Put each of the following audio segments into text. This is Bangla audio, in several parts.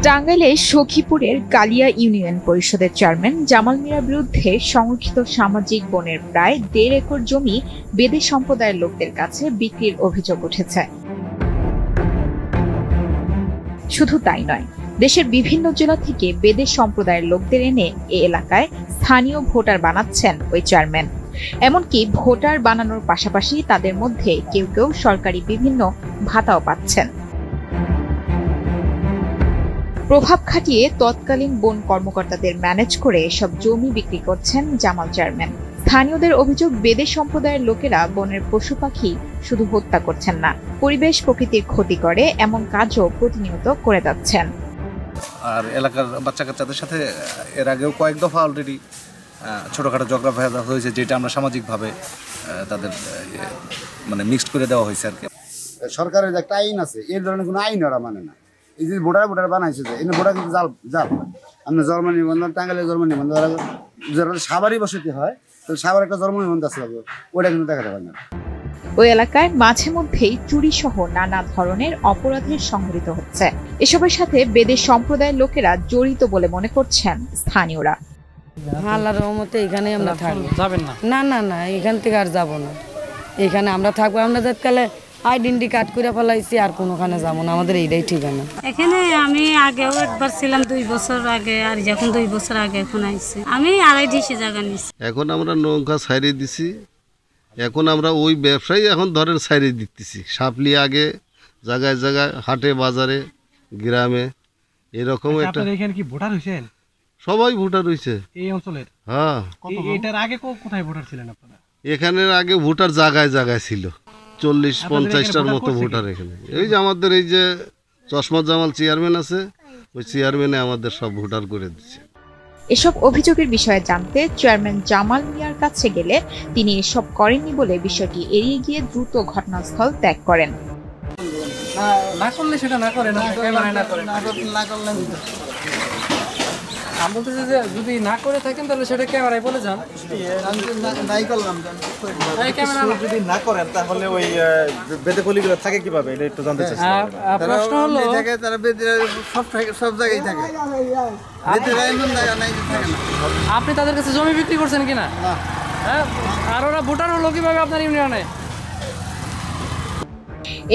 টাঙ্গাইলের সখীপুরের কালিয়া ইউনিয়ন পরিষদের চেয়ারম্যান জামাল মিয়ার বিরুদ্ধে সংরক্ষিত সামাজিক বনের প্রায় ১.৫ একর জমি বেদে সম্প্রদায়ের লোকদের কাছে বিক্রির অভিযোগ উঠেছে। শুধু তাই নয়, দেশের বিভিন্ন জেলা থেকে বেদে সম্প্রদায়ের লোকদের এনে এ এলাকায় স্থানীয় ভোটার বানাচ্ছেন ওই চেয়ারম্যান। এমনকি ভোটার বানানোর পাশাপাশি তাদের মধ্যে কেউ কেউ সরকারি বিভিন্ন ভাতাও পাচ্ছেন। প্রভাব খাটিয়ে তৎকালীন বন কর্মকর্তাদের ম্যানেজ করে এসব জমি বিক্রি করছেন জামাল চেয়ারম্যান। স্থানীয়দের অভিযোগ, বেদে সম্প্রদায়ের লোকেরা বনের পশু পাখি শুধু হত্যা করছেন না, পরিবেশ প্রকৃতির ক্ষতি করে এমন কাজও প্রতিনিয়ত করে যাচ্ছেন। আর এলাকার বাচ্চা কাচ্চাদের সাথে এর আগেও কয়েক দফা অলরেডি ছোটোখাটো ঝগড়া হয়েছে, যেটা আমরা সামাজিকভাবে তাদের মানে মিক্সড করে দেওয়া হয়েছে আর কি। সরকারের যে একটা আইন আছে, এই ধরনের কোনো আইন ওরা মানে না। এই যে ভোটার বানাইছে, যে এই ভোটার কিন্তু জাল আপনার জন্ম নিবন্ধন, টাঙ্গাইলের জন্ম নিবন্ধন, যারা সাভারই বসতি হয়, তাহলে সাভার একটা জন্ম নিবন্ধন আছে, ওটা কিন্তু দেখাতে পারে না। ওই এলাকায় মাঝে মধ্যেই চুরি সহ নানা ধরনের অপরাধের সংঘটিত হচ্ছে। এসবের সাথে বেদে সম্প্রদায়ের লোকেরা জড়িত বলে মনে করছেন স্থানীয়রা। আল্লাহর রহমতে এখানে আমরা থাকবো। যাবেন না? না না না, এখান থেকে আর যাব না। এখানে আমরা থাকবো। আমরা যাতকালে আইডেন্টি কার্ড করে ফেলাইছি, আর কোনোখানে যাবো না। আমাদের এইটাই ঠিকানা। এখানে আমি আগেও একবার ছিলাম 2 বছর আগে, আর যখন 2 বছর আগে এখন আইছি। আমি আড়াই ডিসি জায়গা নিছি। এখন আমরা নৌকা ছাইড়ে দিছি। এখন আমরা ওই ব্যবসায়ী এখন ধরেন ছাইড়ে দিতেছি। সাপলি আগে জায়গায় জায়গায়, হাটে বাজারে, গ্রামে এরকম একটা। এখানে কি ভোটার হইছেন? সবাই ভোটার হইছে এই অঞ্চলের। হ্যাঁ। এটার আগে কোথায় ভোটার ছিলেন আপনারা? এখানের আগে ভোটার জায়গায় জায়গায় ছিল, 40-50টার মতো ভোটার এখানে। এই যে আমাদের এই যে চশমা জামাল চেয়ারম্যান আছে, ওই চেয়ারম্যানে আমাদের সব ভোটার করে দিচ্ছে। এসব অভিযোগের বিষয়ে জানতে চেয়ারম্যান জামাল মিয়ার কাছে গেলে তিনি এসব করেননি বলে বিষয়টি এড়িয়ে গিয়ে দ্রুত ঘটনাস্থল ত্যাগ করেন। না করলে সেটা না করেন, আমি বলতেছি যে যদি না করে থাকেন তাহলে সেটা ক্যামেরায় বলে যান। যদি না করেন তাহলে ওই বেদে পল্লীগুলো থাকে কিভাবে, এটা একটু জানতে চাচ্ছি। প্রশ্ন হলো, সব জায়গায় থাকে, আপনি তাদের কাছে জমি বিক্রি করছেন কিনা? হ্যাঁ। আর ওরা ভোটার হলো কিভাবে আপনার ইউনিয়নে?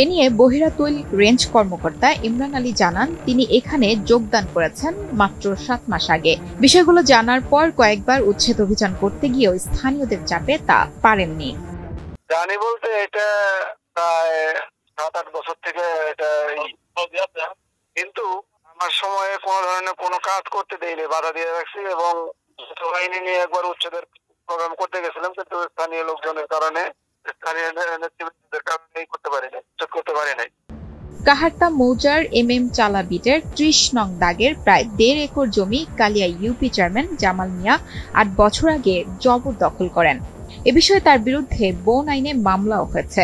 এ নিয়ে বহিরাতুল রেঞ্জ কর্মকর্তা ইমরান আলী জানান, তিনি এখানে যোগদান করেছেন মাত্র 7 মাস আগে। বিষয়গুলো জানার পর কয়েকবার উচ্ছেদ অভিযান করতে গিয়েও স্থানীয়দের চাপে তা পারেননি। জানি বলতে এটা প্রায় 7-8 বছর থেকে এটা, কিন্তু আমার সময়ে কোনো ধরনের কোনো কাজ করতে দেয়নি, বাধা দিয়ে রাখছি। এবং বাহিনী নিয়ে একবার উচ্ছেদের প্রোগ্রাম করতে গেছিলাম, কিন্তু স্থানীয় লোকজনের কারণে, স্থানীয় নেতৃবৃন্দদের কারণে করতে পারি নাই। কাহারতা মৌজার MM চালা বিটের 30 নং দাগের প্রায় 1.5 একর জমি কালিয়া ইউপি চেয়ারম্যান জামাল মিয়া 8 বছর আগে জবরদখল করেন। এ বিষয়ে তার বিরুদ্ধে বন আইনে মামলাও হয়েছে।